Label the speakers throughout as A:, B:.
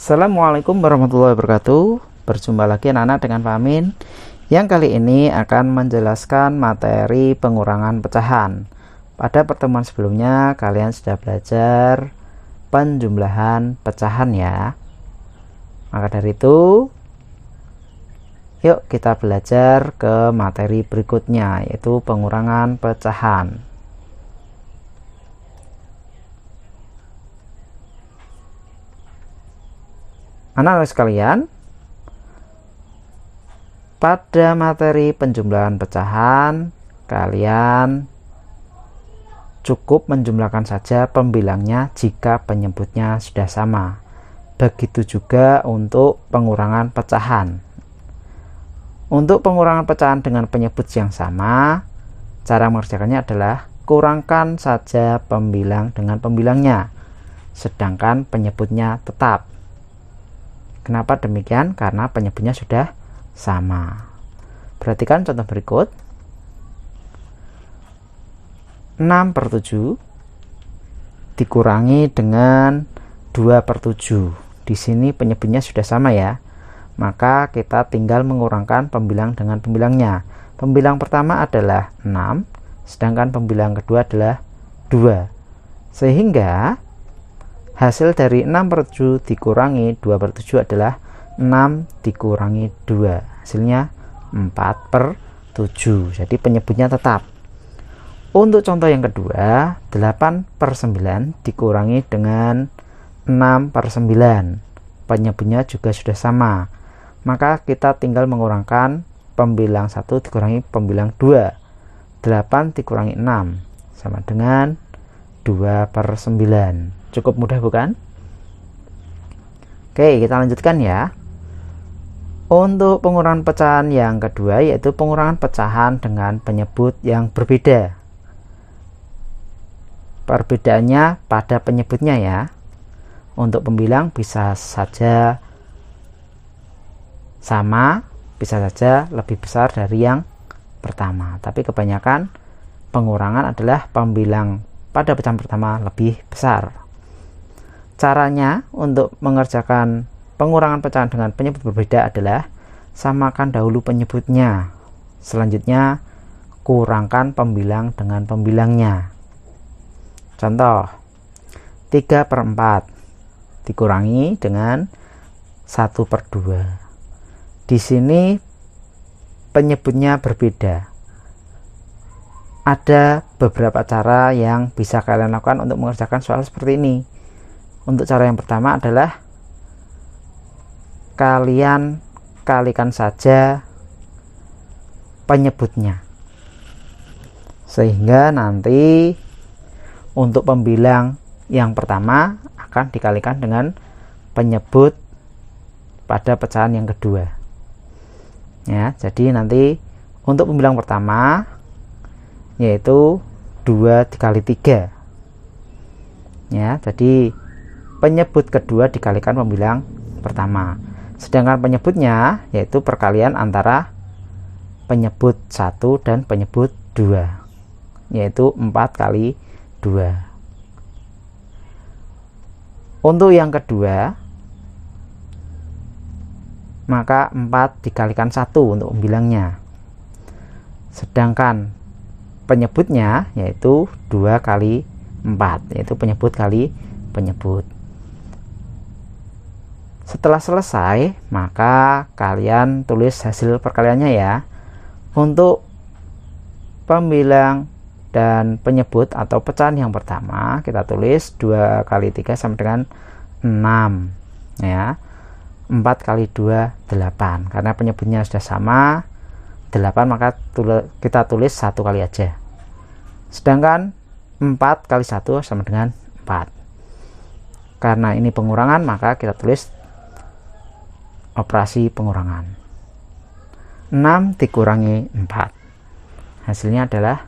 A: Assalamualaikum warahmatullahi wabarakatuh. Berjumpa lagi anak-anak dengan Pak Amin, yang kali ini akan menjelaskan materi pengurangan pecahan. Pada pertemuan sebelumnya kalian sudah belajar penjumlahan pecahan ya. Maka dari itu yuk kita belajar ke materi berikutnya, yaitu pengurangan pecahan. Anak-anak sekalian, pada materi penjumlahan pecahan kalian cukup menjumlahkan saja pembilangnya jika penyebutnya sudah sama. Begitu juga untuk pengurangan pecahan. Untuk pengurangan pecahan dengan penyebut yang sama, cara mengerjakannya adalah kurangkan saja pembilang dengan pembilangnya, sedangkan penyebutnya tetap. Kenapa demikian? Karena penyebutnya sudah sama. Perhatikan contoh berikut. 6/7 dikurangi dengan 2/7. Di sini penyebutnya sudah sama ya. Maka kita tinggal mengurangkan pembilang dengan pembilangnya. Pembilang pertama adalah 6, sedangkan pembilang kedua adalah 2. Sehingga hasil dari 6/7 dikurangi 2/7 adalah 6 dikurangi 2. Hasilnya 4/7. Jadi penyebutnya tetap. Untuk contoh yang kedua, 8/9 dikurangi dengan 6/9. Penyebutnya juga sudah sama. Maka kita tinggal mengurangkan pembilang 1 dikurangi pembilang 2. 8 dikurangi 6 sama dengan 2/9. Cukup mudah bukan? Oke, kita lanjutkan ya. Untuk pengurangan pecahan yang kedua, yaitu pengurangan pecahan dengan penyebut yang berbeda. Perbedaannya pada penyebutnya ya. Untuk pembilang bisa saja sama, bisa saja lebih besar dari yang pertama. Tapi kebanyakan pengurangan adalah pembilang pada pecahan pertama lebih besar. Caranya untuk mengerjakan pengurangan pecahan dengan penyebut berbeda adalah samakan dahulu penyebutnya. Selanjutnya kurangkan pembilang dengan pembilangnya. Contoh 3/4 dikurangi dengan 1/2. Di sini penyebutnya berbeda. Ada beberapa cara yang bisa kalian lakukan untuk mengerjakan soal seperti ini. Untuk cara yang pertama adalah kalian kalikan saja penyebutnya, sehingga nanti untuk pembilang yang pertama akan dikalikan dengan penyebut pada pecahan yang kedua ya. Jadi nanti untuk pembilang pertama yaitu 2 dikali 3 ya. Jadi penyebut kedua dikalikan pembilang pertama, sedangkan penyebutnya yaitu perkalian antara penyebut 1 dan penyebut 2, yaitu 4 kali 2. Untuk yang kedua, maka 4 dikalikan 1 untuk pembilangnya, sedangkan penyebutnya yaitu 2 kali 4, yaitu penyebut kali penyebut. Setelah selesai, maka kalian tulis hasil perkaliannya ya. Untuk pembilang dan penyebut atau pecahan yang pertama, kita tulis 2 kali 3 sama dengan 6 ya. 4 kali 2 8. Karena penyebutnya sudah sama 8, maka kita tulis 1 kali aja. Sedangkan 4 kali 1 sama dengan 4. Karena ini pengurangan, maka kita tulis operasi pengurangan. 6 dikurangi 4. Hasilnya adalah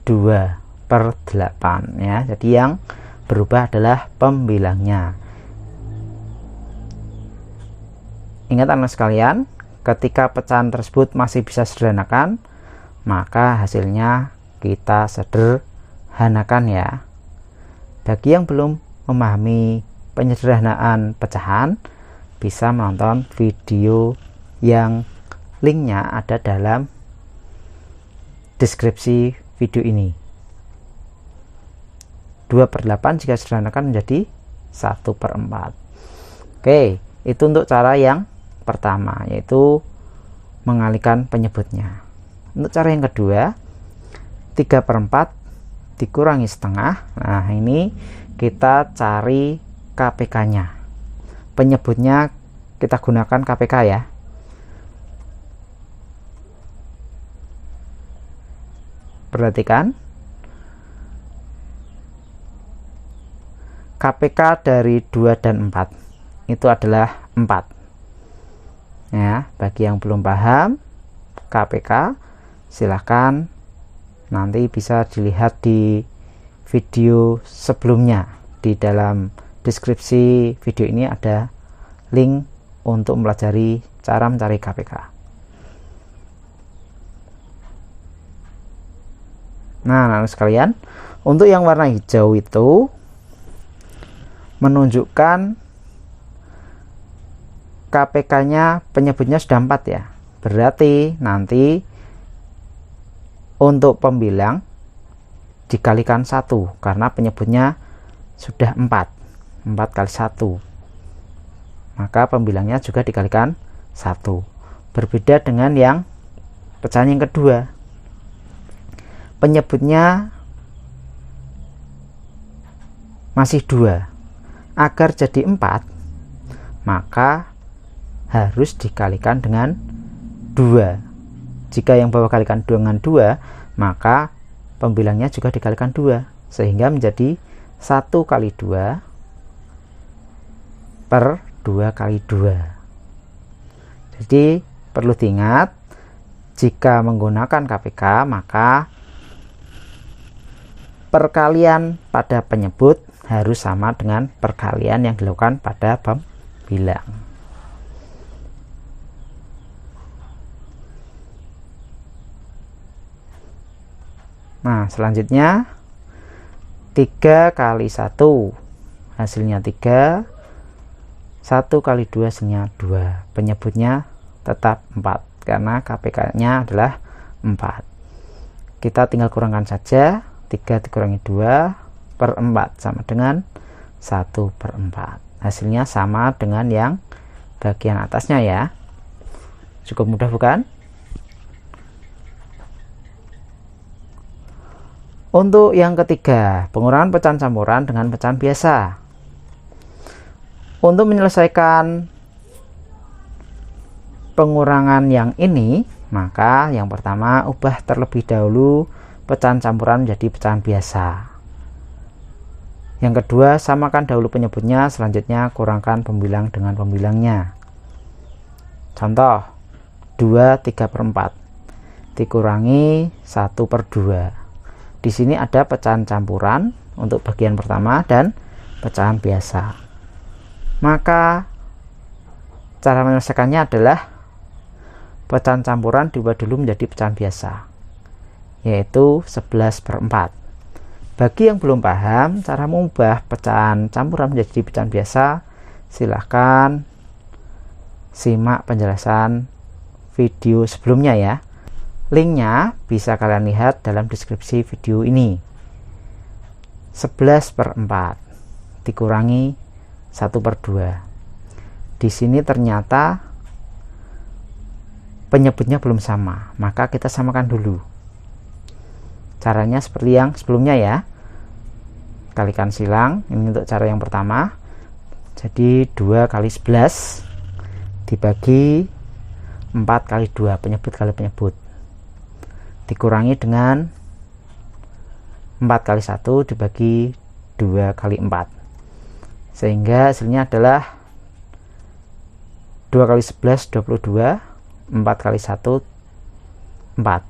A: 2/8 ya. Jadi yang berubah adalah pembilangnya. Ingat anak sekalian, ketika pecahan tersebut masih bisa sederhanakan, maka hasilnya kita sederhanakan. menyederhanakan ya. Bagi yang belum memahami penyederhanaan pecahan, bisa menonton video yang linknya ada dalam deskripsi video ini. 2/8 jika disederhanakan menjadi 1/4. Oke, itu untuk cara yang pertama, yaitu mengalihkan penyebutnya. Untuk cara yang kedua, 3/4 dikurangi setengah. Nah, ini kita cari KPK nya. Penyebutnya kita gunakan KPK ya. Perhatikan, KPK dari 2 dan 4 itu adalah 4 ya. Bagi yang belum paham KPK, silahkan nanti bisa dilihat di video sebelumnya. Di dalam deskripsi video ini ada link untuk mempelajari cara mencari KPK. Nah, anak sekalian, untuk yang warna hijau itu menunjukkan KPK-nya penyebutnya sudah 4 ya. Berarti nanti untuk pembilang dikalikan 1 karena penyebutnya sudah 4 kali 1, maka pembilangnya juga dikalikan 1. Berbeda dengan yang pecahan yang kedua, penyebutnya masih 2. Agar jadi 4, maka harus dikalikan dengan 2. Jika yang bawah kalikan dengan 2, maka pembilangnya juga dikalikan 2, sehingga menjadi 1 kali 2 per 2 kali 2. Jadi perlu diingat, jika menggunakan KPK maka perkalian pada penyebut harus sama dengan perkalian yang dilakukan pada pembilang. Nah, selanjutnya 3 kali 1 hasilnya 3, 1 kali 2 hasilnya 2. Penyebutnya tetap 4 karena KPK nya adalah 4. Kita tinggal kurangkan saja, 3 dikurangi 2/4 sama dengan 1/4. Hasilnya sama dengan yang bagian atasnya ya. Cukup mudah bukan? Untuk yang ketiga, pengurangan pecahan campuran dengan pecahan biasa. Untuk menyelesaikan pengurangan yang ini, maka yang pertama ubah terlebih dahulu pecahan campuran menjadi pecahan biasa. Yang kedua, samakan dahulu penyebutnya, selanjutnya kurangkan pembilang dengan pembilangnya. Contoh, 2 3/4 dikurangi 1/2. Di sini ada pecahan campuran untuk bagian pertama dan pecahan biasa. Maka cara menyelesaikannya adalah pecahan campuran diubah dulu menjadi pecahan biasa, yaitu 11/4. Bagi yang belum paham cara mengubah pecahan campuran menjadi pecahan biasa, silahkan simak penjelasan video sebelumnya ya. Linknya bisa kalian lihat dalam deskripsi video ini. 11/4 dikurangi 1/2. Di sini ternyata penyebutnya belum sama, maka kita samakan dulu. Caranya seperti yang sebelumnya ya. Kalikan silang, ini untuk cara yang pertama. Jadi 2 kali 11 dibagi 4 kali 2, penyebut kali penyebut, dikurangi dengan 4 kali 1 dibagi 2 kali 4, sehingga hasilnya adalah 2 kali 11 22, 4 kali 1 4.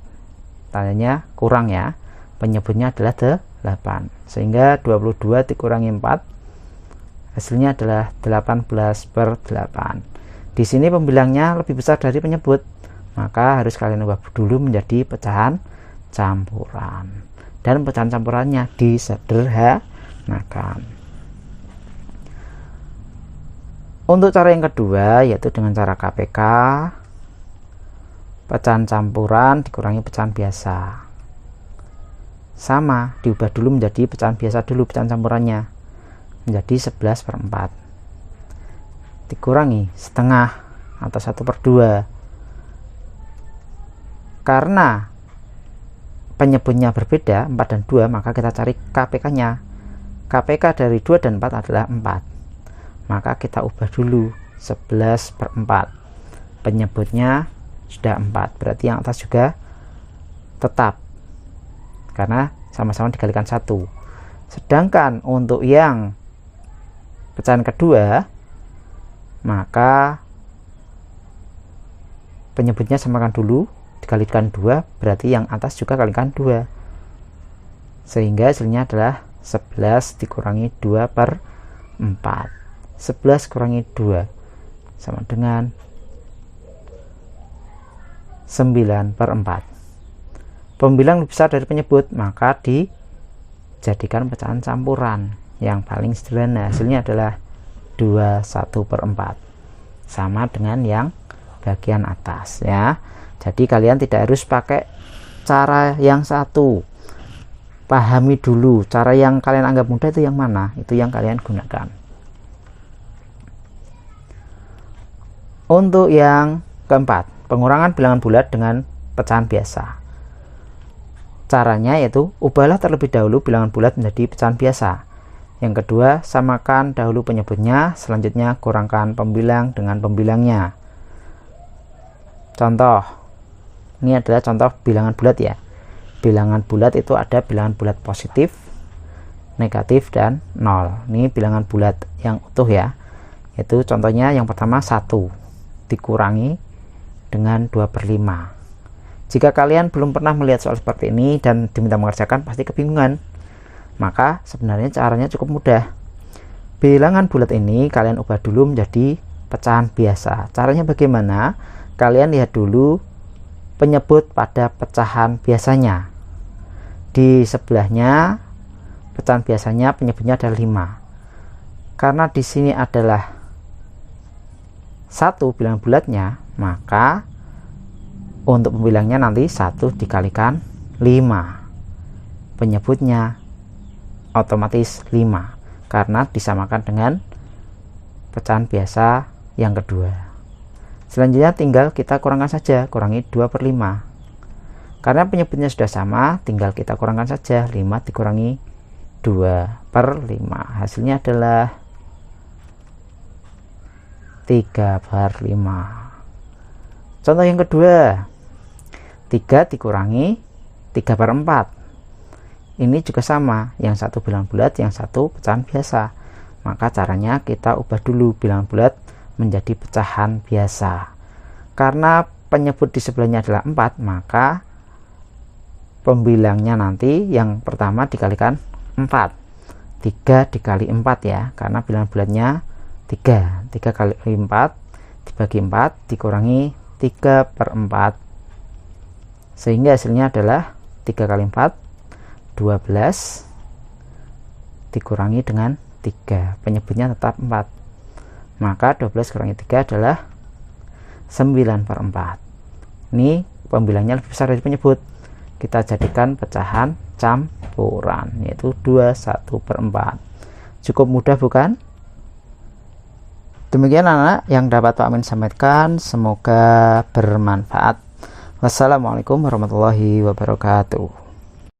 A: Tandanya kurang ya, penyebutnya adalah 8, sehingga 22 dikurangi 4 hasilnya adalah 18/8. Di sini pembilangnya lebih besar dari penyebut, maka harus kalian ubah dulu menjadi pecahan campuran. dan pecahan campurannya disederhanakan. Untuk cara yang kedua yaitu dengan cara KPK, pecahan campuran dikurangi pecahan biasa. Sama, diubah dulu menjadi pecahan biasa dulu, pecahan campurannya menjadi 11/4 dikurangi setengah atau 1/2. Karena penyebutnya berbeda 4 dan 2, maka kita cari KPK nya. KPK dari 2 dan 4 adalah 4, maka kita ubah dulu 11/4. Penyebutnya sudah 4, berarti yang atas juga tetap karena sama-sama dikalikan 1. Sedangkan untuk yang pecahan kedua, maka penyebutnya samakan dulu, dikalikan 2, berarti yang atas juga kalikan 2, sehingga hasilnya adalah 11 dikurangi 2/4. 11 kurangi 2 sama dengan 9/4. Pembilang lebih besar dari penyebut, maka dijadikan pecahan campuran yang paling sederhana. Hasilnya adalah 21/4, sama dengan yang bagian atas ya. Jadi kalian tidak harus pakai cara yang satu, pahami dulu cara yang kalian anggap mudah itu yang mana, itu yang kalian gunakan. Untuk yang keempat, pengurangan bilangan bulat dengan pecahan biasa. Caranya yaitu ubahlah terlebih dahulu bilangan bulat menjadi pecahan biasa. Yang kedua, samakan dahulu penyebutnya, selanjutnya kurangkan pembilang dengan pembilangnya. Contoh, ini adalah contoh bilangan bulat ya. Bilangan bulat itu ada bilangan bulat positif, negatif, dan 0. Ini bilangan bulat yang utuh ya. Itu contohnya yang pertama 1 dikurangi dengan 2/5. Jika kalian belum pernah melihat soal seperti ini dan diminta mengerjakan, pasti kebingungan. Maka sebenarnya caranya cukup mudah. Bilangan bulat ini kalian ubah dulu menjadi pecahan biasa. Caranya bagaimana? Kalian lihat dulu penyebut pada pecahan biasanya. Di sebelahnya pecahan biasanya penyebutnya adalah 5. Karena di sini adalah 1 bilangan bulatnya, maka untuk pembilangnya nanti 1 dikalikan 5. Penyebutnya otomatis 5 karena disamakan dengan pecahan biasa yang kedua. Selanjutnya tinggal kita kurangkan saja, kurangi 2/5. Karena penyebutnya sudah sama, tinggal kita kurangkan saja, 5 dikurangi 2/5. Hasilnya adalah 3/5. Contoh yang kedua, 3 dikurangi 3/4. Ini juga sama, yang satu bilangan bulat, yang satu pecahan biasa. Maka caranya kita ubah dulu bilangan bulat menjadi pecahan biasa. Karena penyebut di sebelahnya adalah 4, maka pembilangnya nanti yang pertama dikalikan 4. 3 dikali 4 ya, karena bilangan bulatnya 3. 3 kali 4 dibagi 4 dikurangi 3/4, sehingga hasilnya adalah 3 kali 4 12 dikurangi dengan 3, penyebutnya tetap 4, maka 12 kurangi 3 adalah 9/4. Ini pembilangnya lebih besar dari penyebut, kita jadikan pecahan campuran yaitu 21/4. Cukup mudah bukan? Demikian anak yang dapat Pak Amin sampaikan, semoga bermanfaat. Wassalamualaikum warahmatullahi wabarakatuh.